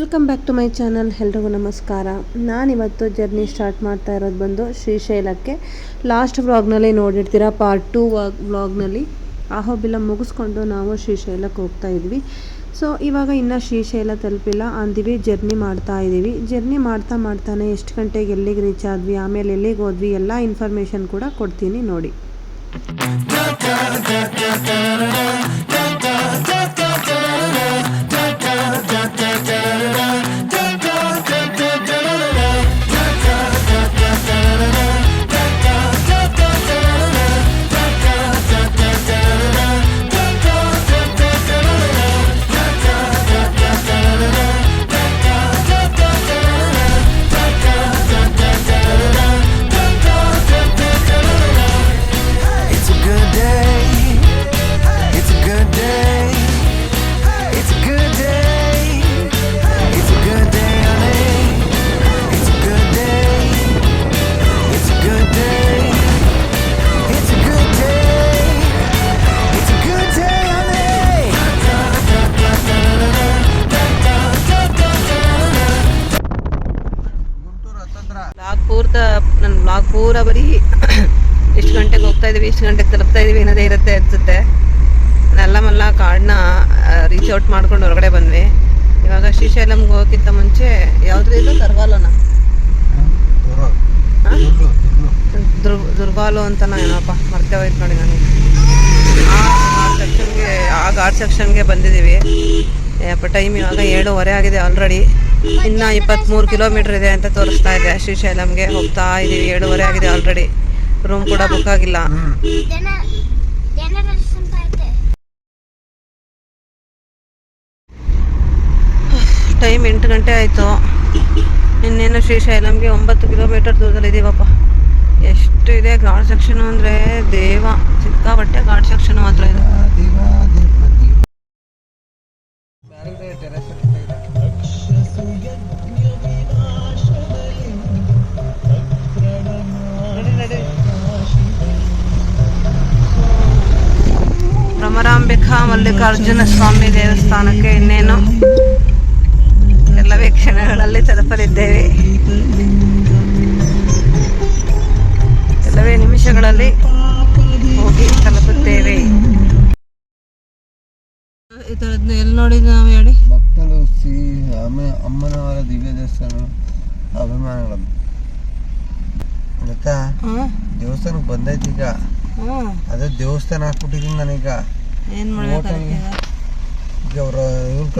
Welcome back to my channel. ಎಲ್ರಿಗೂ ನಮಸ್ಕಾರ. ನಾನಿವತ್ತು ಜರ್ನಿ ಸ್ಟಾರ್ಟ್ ಮಾಡ್ತಾ ಇರೋದು ಬಂದು ಶ್ರೀಶೈಲಕ್ಕೆ. ಲಾಸ್ಟ್ ವ್ಲಾಗ್ನಲ್ಲಿ ನೋಡಿರ್ತೀರ, ಪಾರ್ಟ್ 2 ವ್ಲಾಗ್ನಲ್ಲಿ ಅಹೋಬಿಲ ಮುಗಿಸ್ಕೊಂಡು ನಾವು ಶ್ರೀಶೈಲಕ್ಕೆ ಹೋಗ್ತಾ ಇದ್ವಿ. ಸೊ ಇವಾಗ ಇನ್ನೂ ಶ್ರೀಶೈಲ ತಲುಪಿಲ್ಲ, ಅಂದಿವಿ ಜರ್ನಿ ಮಾಡ್ತಾ ಇದ್ದೀವಿ. ಜರ್ನಿ ಮಾಡ್ತಾನೆ ಎಷ್ಟು ಗಂಟೆಗೆ ಎಲ್ಲಿಗೆ ರೀಚ್ ಆದ್ವಿ, ಆಮೇಲೆ ಎಲ್ಲಿಗೆ ಹೋದ್ವಿ, ಎಲ್ಲ ಇನ್ಫಾರ್ಮೇಷನ್ ಕೂಡ ಕೊಡ್ತೀನಿ ನೋಡಿ. ನನ್ನ ಬ್ಲಾಗ್ ಪೂರ ಬರೀ ಎಷ್ಟು ಗಂಟೆಗೆ ಹೋಗ್ತಾ ಇದೀವಿ, ಎಷ್ಟು ಗಂಟೆಗೆ ತಲುಪ್ತಾ ಇದೀವಿ ಅನ್ನೋದೇ ಇರುತ್ತೆ ಅನ್ಸುತ್ತೆ. ಮಲ್ಲ ಕಾಡನ್ನ ರೀಚ್ ಔಟ್ ಮಾಡ್ಕೊಂಡು ಹೊರಗಡೆ ಬಂದ್ವಿ. ಇವಾಗ ಶ್ರೀಶೈಲಂಗೆ ಹೋಗೋಕ್ಕಿಂತ ಮುಂಚೆ ಯಾವ್ದು ಇದು ತರ್ವಾಲೋನ ದುರ್ಗಾಲು ಅಂತನೋ ಏನಪ್ಪ ಮರ್ತೇ ಹೋಯ್ತು ನೋಡಿ. ನನಗೆ ಆ ಘಾಟ್ ಸೆಕ್ಷನ್ಗೆ ಬಂದಿದ್ದೀವಿ. ಟೈಮ್ ಇವಾಗ 7:30 ಆಗಿದೆ ಆಲ್ರೆಡಿ. ಇನ್ನು 23 ಕಿಲೋಮೀಟರ್ ಇದೆ ಅಂತ ತೋರಿಸ್ತಾ ಇದೆ. ಶ್ರೀಶೈಲಂಗೆ ಹೋಗ್ತಾ ಇದ್ದೀವಿ. 7:30 ಆಗಿದೆ ಆಲ್ರೆಡಿ. ರೂಮ್ ಕೂಡ ಬುಕ್ ಆಗಿಲ್ಲ. ಟೈಮ್ 8 ಗಂಟೆ ಆಯಿತು. ಇನ್ನೇನು ಶ್ರೀಶೈಲಂಗೆ 9 ಕಿಲೋಮೀಟರ್ ದೂರದಲ್ಲಿ ಇದ್ದೀವಪ್ಪ. ಎಷ್ಟು ಇದೆ ಘಾಟ್ ಸೆಕ್ಷನ್ ಅಂದರೆ ದೇವ, ಸಿಕ್ಕಾಪಟ್ಟೆ ಘಾಟ್ ಸೆಕ್ಷನ್ ಮಾತ್ರ ಇದೆ. ಭ್ರಮರಾಂಬಿಕಾ ಮಲ್ಲಿಕಾರ್ಜುನ ಸ್ವಾಮಿ ದೇವಸ್ಥಾನಕ್ಕೆ ಇನ್ನೇನು ಕೆಲವೇ ಕ್ಷಣಗಳಲ್ಲಿ ತಲುಪಲಿದ್ದೇವೆ. ಕೆಲವೇ ನಿಮಿಷಗಳಲ್ಲಿ ಹೋಗಿ ತಲುಪುತ್ತೇವೆ. ಈ ಥರದ್ನ ಎಲ್ಲಿ ನೋಡಿದ್ವಿ ನಾವು ಹೇಳಿ? ಭಕ್ತರು ಅಮ್ಮನವರ ದಿವ್ಯ ದೇವಸ್ಥಾನ ಅಭಿಮಾನಗಳು ಗೊತ್ತಾ? ದೇವಸ್ಥಾನಕ್ಕೆ ಬಂದೈತಿ ಈಗ. ಅದೇ ದೇವಸ್ಥಾನ ಹಾಕ್ಬಿಟ್ಟಿದ್ದೀನಿ ನಾನೀಗ. ಏನ್ ಮಾಡ್ಬೇಕು?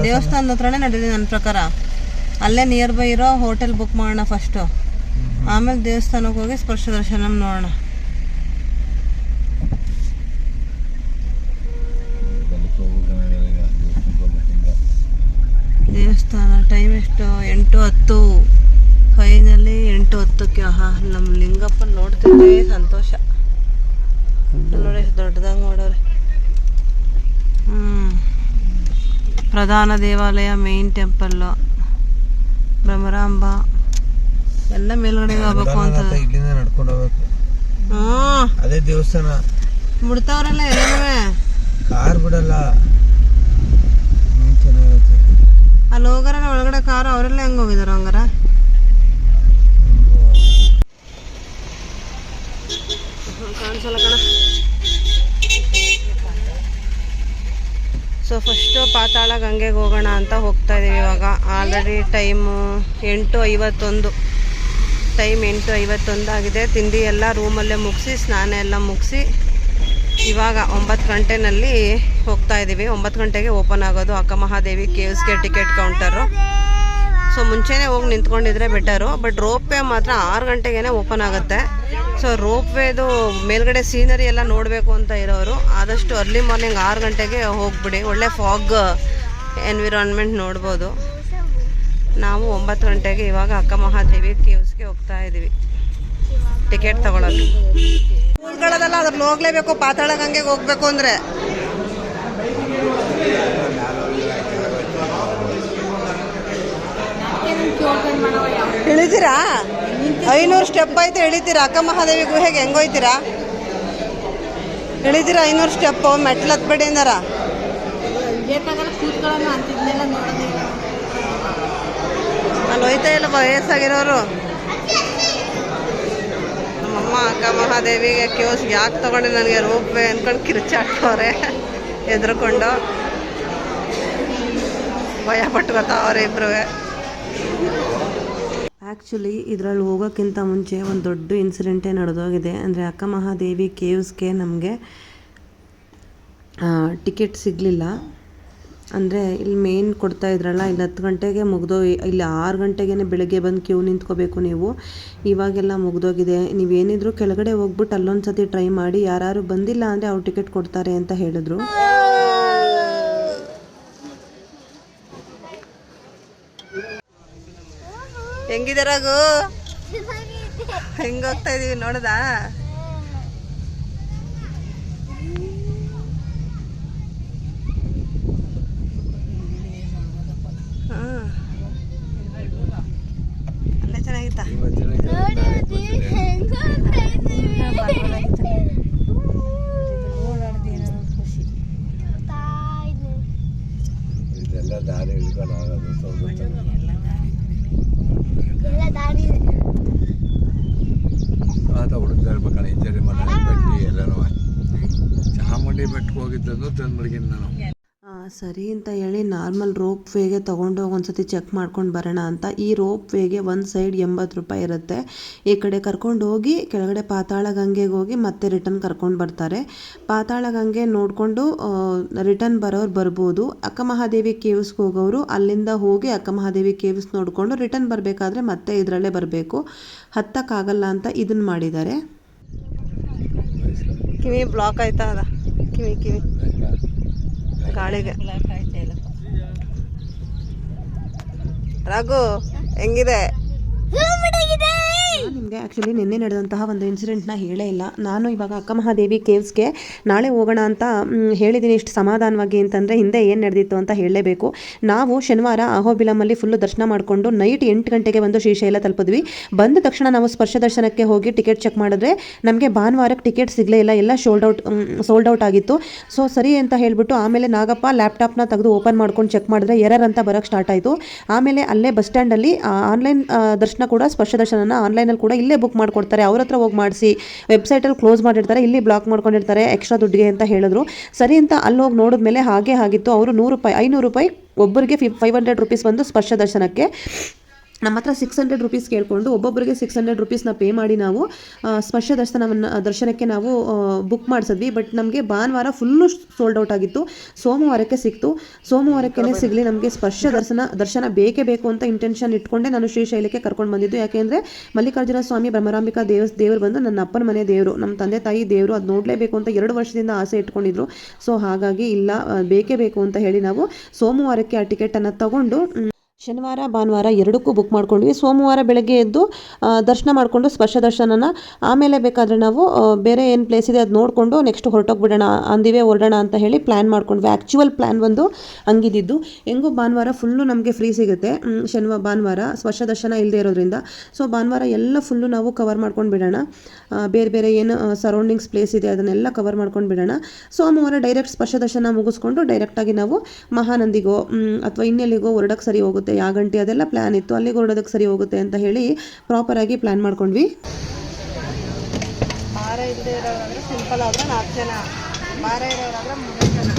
ದೇವಸ್ಥಾನದ ಹತ್ರನೇ ನಡೆದಿದೆ ನನ್ನ ಪ್ರಕಾರ. ಅಲ್ಲೇ ನಿಯರ್ ಬೈ ಇರೋ ಹೋಟೆಲ್ ಬುಕ್ ಮಾಡೋಣ ಫಸ್ಟ್, ಆಮೇಲೆ ದೇವಸ್ಥಾನಕ್ಕೆ ಹೋಗಿ ಸ್ಪರ್ಶ ದರ್ಶನ ನೋಡೋಣ. ದೇವಸ್ಥಾನ ಟೈಮ್ ಎಷ್ಟು? 8:10. ಫೈನಲಿ 8:10ಕ್ಕೆ. ನಮ್ಮ ಲಿಂಗಪ್ಪ ನೋಡ್ತಿದ್ದೆ ಸಂತೋಷ. ನೋಡಿ ಎಷ್ಟು ದೊಡ್ಡದಾಗಿ ಮಾಡೋರೆ. ಪ್ರಧಾನ ದೇವಾಲಯ, ಮೇನ್ ಟೆಂಪಲ್ಲು, ಭ್ರಮರಾಂಬ ಎಲ್ಲ ಮೇಲ್ಗಡೆಗೆ ಹೋಗ್ಬೇಕು ಅಂತ ನಡ್ಕೊಂಡು ಹೋಗ್ಬೇಕು. ಅದೇ ದೇವಸ್ಥಾನ ಬಿಡ್ತಾವ್ರಲ್ಲ ಎಲ್ಲವೇ. ಕಾರ್ ಬಿಡಲ್ಲ, ಚೆನ್ನಾಗಿರುತ್ತೆ. ಅಲ್ಲಿ ಹೋಗಾರ ಒಳಗಡೆ ಕಾರು ಅವರೆಲ್ಲ ಹೆಂಗ್ ಹೋಗಿದಾರ ಹಂಗಾರ? ಕಾಣಿಸಲ್ಲ ಕಣ. ಸೊ ಫಸ್ಟು ಪಾತಾಳ ಗಂಗೆಗೆ ಹೋಗೋಣ ಅಂತ ಹೋಗ್ತಾ ಇದೀವಿ. ಇವಾಗ ಆಲ್ರೆಡಿ ಟೈಮು 8:51. ಟೈಮ್ 8:51 ಆಗಿದೆ. ತಿಂಡಿ ಎಲ್ಲ ರೂಮಲ್ಲೇ ಮುಗಿಸಿ, ಸ್ನಾನ ಎಲ್ಲ ಮುಗಿಸಿ ಇವಾಗ 9 ಗಂಟೆನಲ್ಲಿ ಹೋಗ್ತಾ ಇದ್ದೀವಿ. 9 ಗಂಟೆಗೆ ಓಪನ್ ಆಗೋದು ಅಕ್ಕ ಮಹಾದೇವಿ ಕೇವ್ಸ್ಗೆ ಟಿಕೆಟ್ ಕೌಂಟರು. ಸೊ ಮುಂಚೆನೇ ಹೋಗಿ ನಿಂತ್ಕೊಂಡಿದ್ರೆ ಬೆಟರು. ಬಟ್ ರೋಪ್ ವೇ ಮಾತ್ರ 6 ಗಂಟೆಗೇ ಓಪನ್ ಆಗುತ್ತೆ. ಸೊ ರೋಪ್ ವೇದು ಮೇಲ್ಗಡೆ ಸೀನರಿ ಎಲ್ಲ ನೋಡಬೇಕು ಅಂತ ಇರೋರು ಆದಷ್ಟು ಅರ್ಲಿ ಮಾರ್ನಿಂಗ್ 6 ಗಂಟೆಗೆ ಹೋಗ್ಬಿಡಿ. ಒಳ್ಳೆ ಫಾಗ್ ಎನ್ವಿರಾನ್ಮೆಂಟ್ ನೋಡ್ಬೋದು. ನಾವು 9 ಗಂಟೆಗೆ ಇವಾಗ ಅಕ್ಕ ಮಹಾದೇವಿ ಕೇವ್ಸ್ಗೆ ಹೋಗ್ತಾ ಇದ್ದೀವಿ ಟಿಕೆಟ್ ತಗೊಳ್ಳೋದು. ಸ್ಕೂಲ್ಗಳದೆಲ್ಲ ಅದ್ರಲ್ಲಿ ಹೋಗ್ಲೇಬೇಕು. ಪಾತಾಳ ಗಂಗೆಗೆ ಹೋಗ್ಬೇಕು ಅಂದರೆ ಇಳಿತೀರಾ? 500 ಸ್ಟೆಪ್ ಐತೆ. ಇಳಿತೀರಾ? ಅಕ್ಕ ಮಹಾದೇವಿ ಗುಹೆಗೆ ಹೆಂಗೋಯ್ತೀರಾ? ಇಳಿದಿರ 500 ಸ್ಟೆಪ್ಪು ಮೆಟ್ಲು ಹತ್ಬೇಡಿ ಅಂದಾರ. ಅಲ್ಲಿ ಹೋಯ್ತಾ ಇಲ್ಲ ವಯಸ್ಸಾಗಿರೋರು. ನಮ್ಮಮ್ಮ ಅಕ್ಕ ಮಹಾದೇವಿಗೆ ಕ್ಯೂಸ್ ಯಾಕೆ ತಗೊಂಡು ನನಗೆ ರೂಪೆ ಅಂದ್ಕೊಂಡು ಕಿರ್ಚಾಡ್ತವ್ರೆ ಎದ್ರುಕೊಂಡು. ಭಯ ಪಟ್ಕೋತಾವ್ರೆ ಇಬ್ರು. ಆ್ಯಕ್ಚುಲಿ ಇದರಲ್ಲಿ ಹೋಗೋಕ್ಕಿಂತ ಮುಂಚೆ ಒಂದು ದೊಡ್ಡ ಇನ್ಸಿಡೆಂಟೇ ನಡೆದೋಗಿದೆ. ಅಂದರೆ ಅಕ್ಕ ಮಹಾದೇವಿ ಕೇವ್ಸ್ಗೆ ನಮಗೆ ಟಿಕೆಟ್ ಸಿಗಲಿಲ್ಲ. ಅಂದರೆ ಇಲ್ಲಿ ಮೇನ್ ಕೊಡ್ತಾ ಇದ್ರಲ್ಲ, ಇಲ್ಲಿ 10 ಗಂಟೆಗೆ ಮುಗ್ದೋ, ಇಲ್ಲಿ 6 ಗಂಟೆಗೆ ಬೆಳಗ್ಗೆ ಬಂದು ಕ್ಯೂ ನಿಂತ್ಕೋಬೇಕು ನೀವು. ಇವಾಗೆಲ್ಲ ಮುಗ್ದೋಗಿದೆ. ನೀವೇನಿದ್ರು ಕೆಳಗಡೆ ಹೋಗ್ಬಿಟ್ಟು ಅಲ್ಲೊಂದು ಸತಿ ಟ್ರೈ ಮಾಡಿ, ಯಾರು ಬಂದಿಲ್ಲ ಅಂದರೆ ಅವ್ರು ಟಿಕೆಟ್ ಕೊಡ್ತಾರೆ ಅಂತ ಹೇಳಿದ್ರು. ಹೆಂಗಿದೆ ರಘು? ಹೆಂಗೆ ಹೋಗ್ತಾ ಇದೀವಿ ನೋಡ್ದಾ? ಅಲ್ಲೇ ಚೆನ್ನಾಗಿತ್ತಾ? ಇದೆಲ್ಲ ದಾರಿ ಹಿಡ್ಕೊಂಡು ಹೋಗೋದು. ಹುಡುಗರು ಇಂಜರಿ ಮಾಡಿ ಎಲ್ಲರೂ ಚಾಮುಂಡಿ ಬೆಟ್ಟಕ್ಕೆ ಹೋಗಿದ್ದು ತಂದ್ಬಿಡ್ತೀನಿ ನಾನು. ಸರಿ ಅಂತ ಹೇಳಿ ನಾರ್ಮಲ್ ರೋಪ್ ವೇಗೆ ತೊಗೊಂಡೋಗಿ ಒಂದ್ಸತಿ ಚೆಕ್ ಮಾಡ್ಕೊಂಡು ಬರೋಣ ಅಂತ. ಈ ರೋಪ್ ವೇಗೆ ಒಂದು ಸೈಡ್ 80 ರೂಪಾಯಿ ಇರುತ್ತೆ. ಈ ಕಡೆ ಕರ್ಕೊಂಡು ಹೋಗಿ ಕೆಳಗಡೆ ಪಾತಾಳ ಗಂಗೆಗೆ ಹೋಗಿ ಮತ್ತೆ ರಿಟರ್ನ್ ಕರ್ಕೊಂಡು ಬರ್ತಾರೆ. ಪಾತಾಳ ಗಂಗೆ ನೋಡಿಕೊಂಡು ರಿಟರ್ನ್ ಬರೋರು ಬರ್ಬೋದು. ಅಕ್ಕ ಮಹಾದೇವಿ ಕೇವ್ಸ್ಗೆ ಹೋಗೋರು ಅಲ್ಲಿಂದ ಹೋಗಿ ಅಕ್ಕ ಮಹಾದೇವಿ ಕೇವ್ಸ್ ನೋಡಿಕೊಂಡು ರಿಟರ್ನ್ ಬರಬೇಕಾದ್ರೆ ಮತ್ತೆ ಇದರಲ್ಲೇ ಬರಬೇಕು. ಹತ್ತಕ್ಕಾಗಲ್ಲ ಅಂತ ಇದನ್ನು ಮಾಡಿದ್ದಾರೆ. ಕಿವಿ ಬ್ಲಾಕ್ ಆಯ್ತಾ? ಅದ ಕಿವಿ ಗಾಳಿಗೆ. ರಘು ಹೆಂಗಿದೆ? ನಿಮಗೆ ಆ್ಯಕ್ಚುಲಿ ನಿನ್ನೆ ನಡೆದಂತಹ ಒಂದು ಇನ್ಸಿಡೆಂಟ್ನ ಹೇಳೇ ಇಲ್ಲ. ನಾನು ಇವಾಗ ಅಕ್ಕ ಮಹಾದೇವಿ ಕೇವ್ಸ್ಗೆ ನಾಳೆ ಹೋಗೋಣ ಅಂತ ಹೇಳಿದ್ದೀನಿ ಇಷ್ಟು ಸಮಾಧಾನವಾಗಿ. ಅಂತಂದರೆ ಹಿಂದೆ ಏನು ನಡೆದಿತ್ತು ಅಂತ ಹೇಳಲೇಬೇಕು. ನಾವು ಶನಿವಾರ ಅಹೋಬಿಲಮಲ್ಲಿ ಫುಲ್ಲು ದರ್ಶನ ಮಾಡಿಕೊಂಡು ನೈಟ್ 8 ಗಂಟೆಗೆ ಬಂದು ಶ್ರೀಶೈಲ ತಲುಪಿದ್ವಿ. ಬಂದ ತಕ್ಷಣ ನಾವು ಸ್ಪರ್ಶ ದರ್ಶನಕ್ಕೆ ಹೋಗಿ ಟಿಕೆಟ್ ಚೆಕ್ ಮಾಡಿದ್ರೆ ನಮಗೆ ಭಾನುವಾರಕ್ಕೆ ಟಿಕೆಟ್ ಸಿಗಲೇ ಇಲ್ಲ, ಎಲ್ಲ ಸೋಲ್ಡ್ ಔಟ್ ಆಗಿತ್ತು. ಸೊ ಸರಿ ಅಂತ ಹೇಳಿಬಿಟ್ಟು ಆಮೇಲೆ ನಾಗಪ್ಪ ಲ್ಯಾಪ್ಟಾಪ್ನ ತೆಗೆದು ಓಪನ್ ಮಾಡ್ಕೊಂಡು ಚೆಕ್ ಮಾಡಿದ್ರೆ ಎರರ್ ಅಂತ ಬರೋಕ್ಕೆ ಸ್ಟಾರ್ಟ್ ಆಯಿತು. ಆಮೇಲೆ ಅಲ್ಲೇ ಬಸ್ ಸ್ಟ್ಯಾಂಡಲ್ಲಿ ಆನ್ಲೈನ್ ದರ್ಶನ ಕೂಡ ಸ್ಪರ್ಶ ದರ್ಶನನ ಆನ್ಲೈನಲ್ಲಿ ಕೂಡ ಇಲ್ಲೇ ಬುಕ್ ಮಾಡ್ಕೊಡ್ತಾರೆ. ಅವ್ರ ಹತ್ರ ಹೋಗಿ ಮಾಡಿಸಿ, ವೆಬ್ಸೈಟಲ್ಲಿ ಕ್ಲೋಸ್ ಮಾಡಿರ್ತಾರೆ, ಇಲ್ಲಿ ಬ್ಲಾಕ್ ಮಾಡ್ಕೊಂಡಿರ್ತಾರೆ ಎಕ್ಸ್ಟ್ರಾ ದುಡ್ಡಿಗೆ ಅಂತ ಹೇಳಿದ್ರು. ಸರಿ ಅಂತ ಅಲ್ಲಿ ಹೋಗಿ ನೋಡಿದ್ಮೇಲೆ ಹಾಗೆ ಆಗಿತ್ತು. ಅವರು 500 ರೂಪಾಯಿ ಒಬ್ಬರಿಗೆ 500 ರೂಪೀಸ್ ಬಂದು ಸ್ಪರ್ಶ ದರ್ಶನಕ್ಕೆ. ನಮ್ಮ ಹತ್ರ 600 ರೂಪೀಸ್ ಕೇಳಿಕೊಂಡು ಒಬ್ಬೊಬ್ಬರಿಗೆ 600 ರೂಪೀಸ್ನ ಪೇ ಮಾಡಿ ನಾವು ಸ್ಪರ್ಶ ದರ್ಶನಕ್ಕೆ ನಾವು ಬುಕ್ ಮಾಡಿಸಿದ್ವಿ. ಬಟ್ ನಮಗೆ ಭಾನುವಾರ ಫುಲ್ಲು ಸೋಲ್ಡ್ ಔಟ್ ಆಗಿತ್ತು. ಸೋಮವಾರಕ್ಕೆ ಸಿಕ್ತು. ಸೋಮವಾರಕ್ಕೆ ಸಿಗಲಿ ನಮಗೆ ಸ್ಪರ್ಶ ದರ್ಶನ ಬೇಕೇ ಬೇಕು ಅಂತ ಇಂಟೆನ್ಷನ್ ಇಟ್ಕೊಂಡೆ ನಾನು ಶ್ರೀಶೈಲಕ್ಕೆ ಕರ್ಕೊಂಡು ಬಂದಿದ್ದು. ಯಾಕೆಂದರೆ ಮಲ್ಲಿಕಾರ್ಜುನ ಸ್ವಾಮಿ ಬ್ರಹ್ಮರಾಂಬಿಕಾ ದೇವರು ಬಂದು ನನ್ನ ಅಪ್ಪನ ಮನೆ ದೇವರು, ನಮ್ಮ ತಂದೆ ತಾಯಿ ದೇವರು, ಅದು ನೋಡಲೇಬೇಕು ಅಂತ 2 ವರ್ಷದಿಂದ ಆಸೆ ಇಟ್ಕೊಂಡಿದ್ರು. ಸೊ ಹಾಗಾಗಿ ಇಲ್ಲ, ಬೇಕೇ ಬೇಕು ಅಂತ ಹೇಳಿ ನಾವು ಸೋಮವಾರಕ್ಕೆ ಆ ಟಿಕೆಟನ್ನು ತಗೊಂಡು ಶನಿವಾರ ಭಾನುವಾರ ಎರಡಕ್ಕೂ ಬುಕ್ ಮಾಡ್ಕೊಂಡ್ವಿ. ಸೋಮವಾರ ಬೆಳಗ್ಗೆ ಎದ್ದು ದರ್ಶನ ಮಾಡಿಕೊಂಡು ಸ್ಪರ್ಶ ದರ್ಶನನ ಆಮೇಲೆ ಬೇಕಾದರೆ ನಾವು ಬೇರೆ ಏನು ಪ್ಲೇಸ್ ಇದೆ ಅದು ನೋಡಿಕೊಂಡು ನೆಕ್ಸ್ಟ್ ಹೊರಟೋಗ್ಬಿಡೋಣ, ಅಂದಿವೇ ಹೊರಡೋಣ ಅಂತ ಹೇಳಿ ಪ್ಲ್ಯಾನ್ ಮಾಡ್ಕೊಂಡ್ವಿ. ಆ್ಯಕ್ಚುವಲ್ ಪ್ಲ್ಯಾನ್ ಒಂದು ಹಂಗಿದ್ದು. ಹೆಂಗೂ ಭಾನುವಾರ ಫುಲ್ಲು ನಮಗೆ ಫ್ರೀ ಸಿಗುತ್ತೆ. ಭಾನುವಾರ ಸ್ಪರ್ಶ ದರ್ಶನ ಇಲ್ಲದೆ ಇರೋದ್ರಿಂದ ಸೊ ಭಾನುವಾರ ಎಲ್ಲ ಫುಲ್ಲು ನಾವು ಕವರ್ ಮಾಡ್ಕೊಂಡು ಬಿಡೋಣ. ಬೇರೆ ಬೇರೆ ಏನು ಸರೌಂಡಿಂಗ್ಸ್ ಪ್ಲೇಸ್ ಇದೆ ಅದನ್ನೆಲ್ಲ ಕವರ್ ಮಾಡ್ಕೊಂಡು ಬಿಡೋಣ. ಸೋಮವಾರ ಡೈರೆಕ್ಟ್ ಸ್ಪರ್ಶ ದರ್ಶನ ಮುಗಿಸ್ಕೊಂಡು ಡೈರೆಕ್ಟಾಗಿ ನಾವು ಮಹಾನಂದಿಗೋ ಅಥವಾ ಇನ್ನೆಲ್ಲಿಗೋ ಹೊರಡಕ್ಕೆ ಸರಿ ಹೋಗುತ್ತೆ. ಯಾಗಂಟಿ ಅದೆಲ್ಲ ಪ್ಲ್ಯಾನ್ ಇತ್ತು, ಅಲ್ಲಿಗೆ ಹೊರಡೋದಕ್ಕೆ ಸರಿ ಹೋಗುತ್ತೆ ಅಂತ ಹೇಳಿ ಪ್ರಾಪರಾಗಿ ಪ್ಲ್ಯಾನ್ ಮಾಡ್ಕೊಂಡ್ವಿ. ಭಾರ ಇಲ್ಲದೆ ಇರೋರಾದ್ರೆ ಸಿಂಪಲ್ ಆದರೆ 4 ಜನ, ಭಾರ ಇರೋರಾದ್ರೆ 3 ಜನ.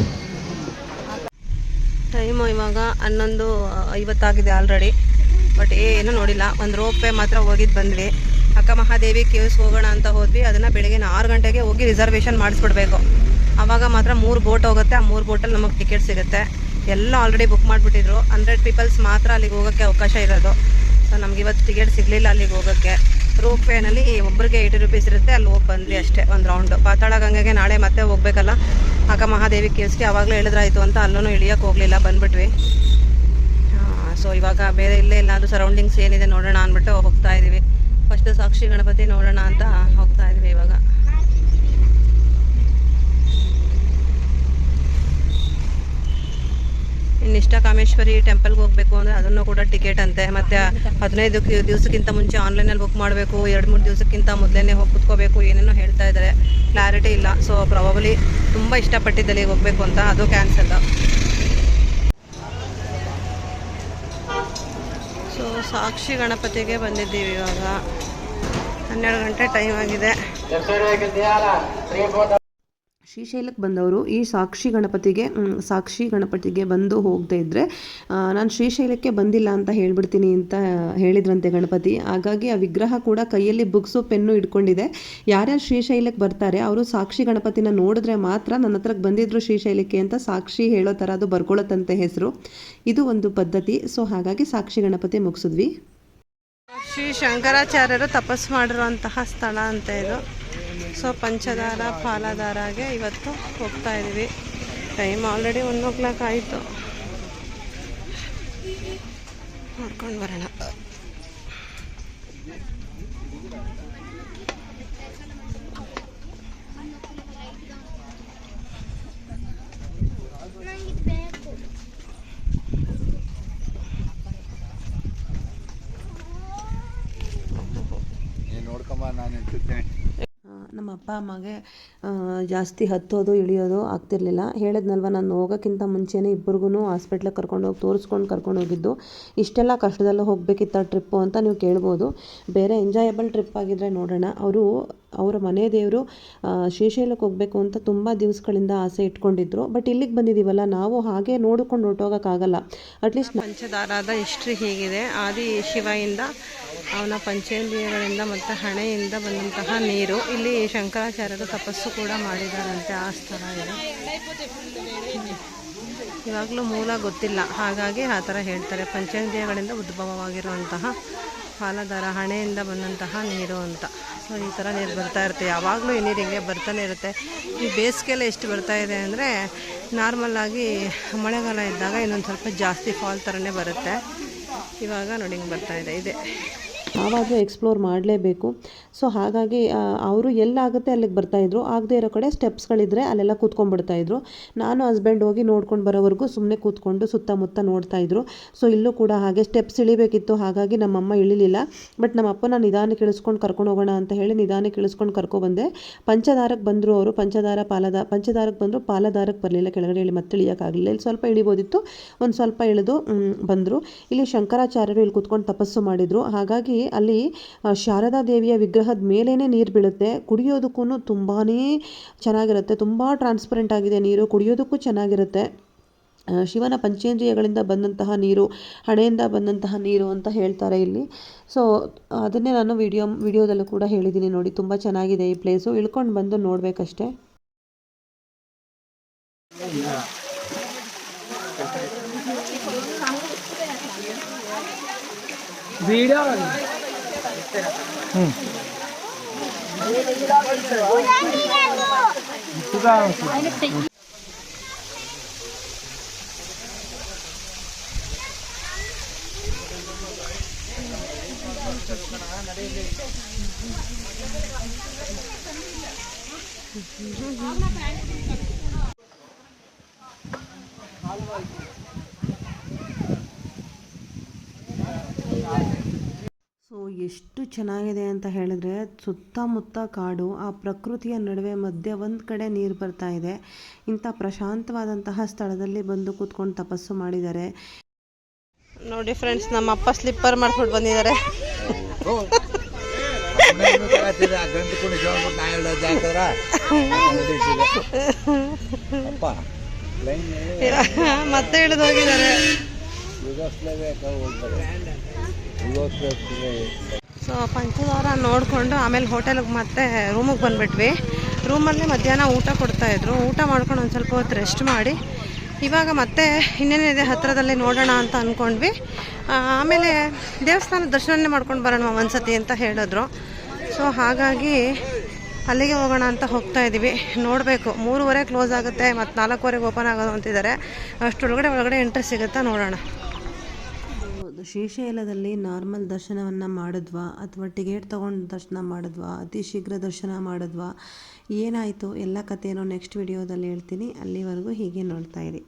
ಟೈಮು ಇವಾಗ 11:50 ಆಗಿದೆ ಆಲ್ರೆಡಿ. ಬಟ್ ಏನೂ ನೋಡಿಲ್ಲ. ಒಂದು ರೋಪೇ ಮಾತ್ರ ಹೋಗಿದ್ದು ಬಂದ್ವಿ. ಅಕ್ಕ ಮಹಾದೇವಿ ಕೇವ್ಸ್ ಹೋಗೋಣ ಅಂತ ಹೋದ್ವಿ. ಅದನ್ನು ಬೆಳಗ್ಗೆ 6 ಗಂಟೆಗೆ ಹೋಗಿ ರಿಸರ್ವೇಷನ್ ಮಾಡಿಸ್ಬಿಡ್ಬೇಕು. ಆವಾಗ ಮಾತ್ರ 3 ಬೋಟ್ ಹೋಗುತ್ತೆ. ಆ 3 ಬೋಟಲ್ಲಿ ನಮಗೆ ಟಿಕೆಟ್ ಸಿಗುತ್ತೆ. ಎಲ್ಲ ಆಲ್ರೆಡಿ ಬುಕ್ ಮಾಡಿಬಿಟ್ಟಿದ್ರು. 100 ಪೀಪಲ್ಸ್ ಮಾತ್ರ ಅಲ್ಲಿಗೆ ಹೋಗೋಕ್ಕೆ ಅವಕಾಶ ಇರೋದು. ಸೊ ನಮ್ಗೆ ಇವತ್ತು ಟಿಕೆಟ್ ಸಿಗಲಿಲ್ಲ ಅಲ್ಲಿಗೆ ಹೋಗೋಕ್ಕೆ. ರೋಪ್ ವೇನಲ್ಲಿ ಒಬ್ಬರಿಗೆ 80 ರೂಪೀಸ್ ಇರುತ್ತೆ. ಅಲ್ಲಿ ಹೋಗಿ ಬಂದ್ವಿ ಅಷ್ಟೇ, ಒಂದು ರೌಂಡು. ಪಾತಾಳ ಗಂಗೆಗೆ ನಾಳೆ ಮತ್ತೆ ಹೋಗಬೇಕಲ್ಲ ಅಕ್ಕ ಮಹಾದೇವಿ ಕೇವ್ಸ್ಗೆ. ಆವಾಗಲೇ ಹೇಳಿದ್ರಾಯ್ತು ಅಂತ ಅಲ್ಲೂ ಇಳಿಯೋಕ್ಕೆ ಹೋಗಲಿಲ್ಲ, ಬಂದುಬಿಟ್ವಿ. ಸೊ ಇವಾಗ ಬೇರೆ ಇಲ್ಲೇ ಎಲ್ಲಾದರೂ ಸರೌಂಡಿಂಗ್ಸ್ ಏನಿದೆ ನೋಡೋಣ ಅಂದ್ಬಿಟ್ಟು ಹೋಗ್ತಾ ಇದ್ದೀವಿ. ಫಸ್ಟು ಸಾಕ್ಷಿ ಗಣಪತಿ ನೋಡೋಣ ಅಂತ ಹೋಗ್ತಾ ಇದ್ದೀವಿ ಇವಾಗ. ಇನ್ನಿಷ್ಟ ಕಾಮೇಶ್ವರಿ ಟೆಂಪಲ್ಗೆ ಹೋಗಬೇಕು ಅಂದರೆ ಅದನ್ನು ಕೂಡ ಟಿಕೆಟ್ ಅಂತೆ. ಮತ್ತು 15 ದಿವಸಕ್ಕಿಂತ ಮುಂಚೆ ಆನ್ಲೈನಲ್ಲಿ ಬುಕ್ ಮಾಡಬೇಕು, 2-3 ದಿವಸಕ್ಕಿಂತ ಮೊದಲೇ ಹೋಗಿ ಕುತ್ಕೋಬೇಕು, ಏನೇನೋ ಹೇಳ್ತಾ ಇದ್ದಾರೆ. ಕ್ಲಾರಿಟಿ ಇಲ್ಲ. ಸೊ ಪ್ರಾಬಬಲಿ ತುಂಬ ಇಷ್ಟಪಟ್ಟಿದ್ದಲ್ಲಿ ಹೋಗಬೇಕು ಅಂತ ಅದು ಕ್ಯಾನ್ಸಲ್. ಸೊ ಸಾಕ್ಷಿ ಗಣಪತಿಗೆ ಬಂದಿದ್ದೀವಿ ಇವಾಗ 12 ಗಂಟೆ ಟೈಮ್ ಆಗಿದೆ. ಶ್ರೀಶೈಲಕ್ಕೆ ಬಂದವರು ಈ ಸಾಕ್ಷಿ ಗಣಪತಿಗೆ ಬಂದು ಹೋಗದೇ ಇದ್ದರೆ ನಾನು ಶ್ರೀಶೈಲಕ್ಕೆ ಬಂದಿಲ್ಲ ಅಂತ ಹೇಳ್ಬಿಡ್ತೀನಿ ಅಂತ ಹೇಳಿದ್ರಂತೆ ಗಣಪತಿ. ಹಾಗಾಗಿ ಆ ವಿಗ್ರಹ ಕೂಡ ಕೈಯಲ್ಲಿ ಬುಕ್ಸು ಪೆನ್ನು ಇಟ್ಕೊಂಡಿದೆ. ಯಾರ್ಯಾರು ಶ್ರೀಶೈಲಕ್ಕೆ ಬರ್ತಾರೆ ಅವರು ಸಾಕ್ಷಿ ಗಣಪತಿನ ನೋಡಿದ್ರೆ ಮಾತ್ರ ನನ್ನ ಹತ್ರಕ್ಕೆ ಬಂದಿದ್ರು ಶ್ರೀಶೈಲಕ್ಕೆ ಅಂತ ಸಾಕ್ಷಿ ಹೇಳೋ ಥರ ಅದು ಬರ್ಕೊಳ್ಳುತ್ತಂತೆ ಹೆಸರು. ಇದು ಒಂದು ಪದ್ಧತಿ. ಸೊ ಹಾಗಾಗಿ ಸಾಕ್ಷಿ ಗಣಪತಿ ಮುಗಿಸಿದ್ವಿ. ಶ್ರೀ ಶಂಕರಾಚಾರ್ಯರು ತಪಸ್ಸು ಮಾಡಿರುವಂತಹ ಸ್ಥಳ ಅಂತ ಇದು. ಸೊ ಪಂಚದಾರ ಪಾಲದಾರಾಗೆ ಇವತ್ತು ಹೋಗ್ತಾ ಇದ್ದೀವಿ. ಟೈಮ್ ಆಲ್ರೆಡಿ 1 o'clock ಆಯಿತು. ನೋಡ್ಕೊಂಡು ಬರೋಣ. ನೋಡ್ಕೊಂಬ, ನಾನು ಇರ್ತಿದ್ದೆ. ನಮ್ಮ ಅಪ್ಪ ಅಮ್ಮಗೆ ಜಾಸ್ತಿ ಹತ್ತೋದು ಇಳಿಯೋದು ಆಗ್ತಿರ್ಲಿಲ್ಲ. ಹೇಳಿದ್ನಲ್ವ, ನಾನು ಹೋಗೋಕ್ಕಿಂತ ಮುಂಚೆನೇ ಇಬ್ಬರಿಗೂ ಹಾಸ್ಪಿಟ್ಲಿಗೆ ಕರ್ಕೊಂಡೋಗಿ ಕರ್ಕೊಂಡು ಹೋಗಿದ್ದು. ಇಷ್ಟೆಲ್ಲ ಕಷ್ಟದಲ್ಲೂ ಹೋಗಬೇಕಿತ್ತ ಟ್ರಿಪ್ಪು ಅಂತ ನೀವು ಕೇಳ್ಬೋದು. ಬೇರೆ ಎಂಜಾಯಬಲ್ ಟ್ರಿಪ್ ಆಗಿದ್ದರೆ ನೋಡೋಣ. ಅವರ ಮನೆ ದೇವರು ಶ್ರೀಶೈಲಕ್ಕೆ ಹೋಗಬೇಕು ಅಂತ ತುಂಬ ದಿವಸಗಳಿಂದ ಆಸೆ ಇಟ್ಕೊಂಡಿದ್ರು. ಬಟ್ ಇಲ್ಲಿಗೆ ಬಂದಿದ್ದೀವಲ್ಲ, ನಾವು ಹಾಗೆ ನೋಡಿಕೊಂಡು ಹೊರಟೋಗೋಕ್ಕಾಗಲ್ಲ. ಅಟ್ಲೀಸ್ಟ್ ಪಂಚದಾರದ ಹಿಸ್ಟ್ರಿ ಹೀಗಿದೆ. ಆದಿ ಶಿವಯಿಂದ ಅವನ ಪಂಚೇಂದ್ರಿಯಗಳಿಂದ ಮತ್ತು ಹಣೆಯಿಂದ ಬಂದಂತಹ ನೀರು. ಇಲ್ಲಿ ಶಂಕರಾಚಾರ್ಯರು ತಪಸ್ಸು ಕೂಡ ಮಾಡಿದಾರಂತೆ. ಆ ಸ್ಥಳ ಇದೆ. ಇವಾಗಲೂ ಮೂಲ ಗೊತ್ತಿಲ್ಲ, ಹಾಗಾಗಿ ಆ ಥರ ಹೇಳ್ತಾರೆ. ಪಂಚೇಂದ್ರಿಯಗಳಿಂದ ಉದ್ಭವವಾಗಿರುವಂತಹ ಪಾಲದಾರ, ಹಣೆಯಿಂದ ಬಂದಂತಹ ನೀರು ಅಂತ. ಸೊ ಈ ಥರ ನೀರು ಬರ್ತಾ ಇರುತ್ತೆ. ಯಾವಾಗಲೂ ಈ ನೀರು ಹಿಂಗೆ ಬರ್ತಾನೆ ಇರುತ್ತೆ. ಈ ಬೇಸಿಗೆಲ್ಲ ಎಷ್ಟು ಬರ್ತಾ ಇದೆ ಅಂದರೆ, ನಾರ್ಮಲ್ಲಾಗಿ ಮಳೆಗಾಲ ಇದ್ದಾಗ ಇನ್ನೊಂದು ಸ್ವಲ್ಪ ಜಾಸ್ತಿ ಫಾಲ್ ಥರನೇ ಬರುತ್ತೆ. ಇವಾಗ ನೋಡಿ ಹಿಂಗೆ ಬರ್ತಾ ಇದೆ. ಯಾವಾಗಲೂ ಎಕ್ಸ್ಪ್ಲೋರ್ ಮಾಡಲೇಬೇಕು. ಸೊ ಹಾಗಾಗಿ ಅವರು ಎಲ್ಲಾಗುತ್ತೆ ಅಲ್ಲಿಗೆ ಬರ್ತಾಯಿದ್ರು. ಆಗದೇ ಇರೋ ಕಡೆ ಸ್ಟೆಪ್ಸ್ಗಳಿದ್ರೆ ಅಲ್ಲೆಲ್ಲ ಕೂತ್ಕೊಂಡ್ಬಿಡ್ತಾಯಿದ್ರು. ನಾನು ಹಸ್ಬೆಂಡ್ ಹೋಗಿ ನೋಡ್ಕೊಂಡು ಬರೋವರೆಗೂ ಸುಮ್ಮನೆ ಕೂತ್ಕೊಂಡು ಸುತ್ತಮುತ್ತ ನೋಡ್ತಾಯಿದ್ರು. ಸೊ ಇಲ್ಲೂ ಕೂಡ ಹಾಗೆ ಸ್ಟೆಪ್ಸ್ ಇಳಿಬೇಕಿತ್ತು. ಹಾಗಾಗಿ ನಮ್ಮಮ್ಮ ಇಳಿಲಿಲ್ಲ. ಬಟ್ ನಮ್ಮ ಅಪ್ಪನ ನಿಧಾನಕ್ಕೆ ಇಳಿಸ್ಕೊಂಡು ಕರ್ಕೊಂಡು ಹೋಗೋಣ ಅಂತ ಹೇಳಿ ನಿಧಾನಕ್ಕೆ ಇಳಿಸ್ಕೊಂಡು ಕರ್ಕೊಬಂದೆ. ಪಂಚದಾರಕ್ಕೆ ಬಂದರು ಅವರು. ಪಂಚದಾರಕ್ಕೆ ಬಂದರು, ಪಾಲದಾರಕ್ಕೆ ಬರಲಿಲ್ಲ. ಕೆಳಗಡೆ ಇಳಿ ಮತ್ತೆ ಇಳಿಯೋಕ್ಕಾಗಲಿಲ್ಲ. ಇಲ್ಲಿ ಸ್ವಲ್ಪ ಇಳಿಬೋದಿತ್ತು, ಒಂದು ಸ್ವಲ್ಪ ಇಳಿದು ಬಂದರು. ಇಲ್ಲಿ ಶಂಕರಾಚಾರ್ಯರು ಇಲ್ಲಿ ಕೂತ್ಕೊಂಡು ತಪಸ್ಸು ಮಾಡಿದರು. ಹಾಗಾಗಿ ಅಲ್ಲಿ ಶಾರದಾ ದೇವಿಯ ವಿಗ್ರಹದ ಮೇಲೇ ನೀರು ಬೀಳುತ್ತೆ. ಕುಡಿಯೋದಕ್ಕೂ ತುಂಬಾ ಚೆನ್ನಾಗಿರುತ್ತೆ. ತುಂಬ ಟ್ರಾನ್ಸ್ಪರೆಂಟ್ ಆಗಿದೆ ನೀರು, ಕುಡಿಯೋದಕ್ಕೂ ಚೆನ್ನಾಗಿರುತ್ತೆ. ಶಿವನ ಪಂಚೇಂದ್ರಿಯಗಳಿಂದ ಬಂದಂತಹ ನೀರು, ಹಣೆಯಿಂದ ಬಂದಂತಹ ನೀರು ಅಂತ ಹೇಳ್ತಾರೆ ಇಲ್ಲಿ. ಸೊ ಅದನ್ನೇ ನಾನು ವಿಡಿಯೋದಲ್ಲೂ ಕೂಡ ಹೇಳಿದ್ದೀನಿ ನೋಡಿ. ತುಂಬ ಚೆನ್ನಾಗಿದೆ ಈ ಪ್ಲೇಸು. ಇಳ್ಕೊಂಡು ಬಂದು ನೋಡಬೇಕಷ್ಟೇ. video ಸೊ ಎಷ್ಟು ಚೆನ್ನಾಗಿದೆ ಅಂತ ಹೇಳಿದ್ರೆ, ಸುತ್ತಮುತ್ತ ಕಾಡು, ಆ ಪ್ರಕೃತಿಯ ನಡುವೆ ಮಧ್ಯೆ ಒಂದು ಕಡೆ ನೀರು ಬರ್ತಾ ಇದೆ. ಇಂಥ ಪ್ರಶಾಂತವಾದಂತಹ ಸ್ಥಳದಲ್ಲಿ ಬಂದು ಕೂತ್ಕೊಂಡು ತಪಸ್ಸು ಮಾಡಿದ್ದಾರೆ ನೋಡಿ ಫ್ರೆಂಡ್ಸ್. ನಮ್ಮ ಅಪ್ಪ ಸ್ಲಿಪ್ಪರ್ ಮಾಡಿಸ್ಬಿಟ್ಟು ಬಂದಿದ್ದಾರೆ. ಮತ್ತೆ ಇಳಿದು ಹೋಗಿದ್ದಾರೆ. ಸೊ ಪಂಚದಾರ ನೋಡಿಕೊಂಡು ಆಮೇಲೆ ಹೋಟೆಲ್ಗೆ ಮತ್ತೆ ರೂಮಿಗೆ ಬಂದುಬಿಟ್ವಿ. ರೂಮಲ್ಲಿ ಮಧ್ಯಾಹ್ನ ಊಟ ಕೊಡ್ತಾಯಿದ್ರು. ಊಟ ಮಾಡ್ಕೊಂಡು ಒಂದು ಸ್ವಲ್ಪ ಹೊತ್ತು ರೆಸ್ಟ್ ಮಾಡಿ ಇವಾಗ ಮತ್ತೆ ಇನ್ನೇನಿದೆ ಹತ್ತಿರದಲ್ಲಿ ನೋಡೋಣ ಅಂತ ಅಂದ್ಕೊಂಡ್ವಿ. ಆಮೇಲೆ ದೇವಸ್ಥಾನದ ದರ್ಶನನೇ ಮಾಡ್ಕೊಂಡು ಬರೋಣ ಒಂದ್ಸತಿ ಅಂತ ಹೇಳಿದ್ರು. ಸೊ ಹಾಗಾಗಿ ಅಲ್ಲಿಗೆ ಹೋಗೋಣ ಅಂತ ಹೋಗ್ತಾ ಇದ್ದೀವಿ. ನೋಡಬೇಕು, 3:30 ಕ್ಲೋಸ್ ಆಗುತ್ತೆ, ಮತ್ತು 4:15 ಓಪನ್ ಆಗೋದು ಅಂತಿದ್ದಾರೆ. ಅಷ್ಟರೊಳಗಡೆ ಎಂಟ್ರಿ ಸಿಗುತ್ತಾ ನೋಡೋಣ. ಶ್ರೀಶೈಲದಲ್ಲಿ ನಾರ್ಮಲ್ ದರ್ಶನವನ್ನು ಮಾಡಿದ್ವಾ ಅಥವಾ ಟಿಕೆಟ್ ತೊಗೊಂಡು ದರ್ಶನ ಮಾಡಿದ್ವಾ, ಅತಿ ಶೀಘ್ರ ದರ್ಶನ ಮಾಡಿದ್ವಾ, ಏನಾಯಿತು ಎಲ್ಲ ಕಥೆನೋ ನೆಕ್ಸ್ಟ್ ವಿಡಿಯೋದಲ್ಲಿ ಹೇಳ್ತೀನಿ. ಅಲ್ಲಿವರೆಗೂ ಹೀಗೆ ನೋಡ್ತಾಯಿರಿ.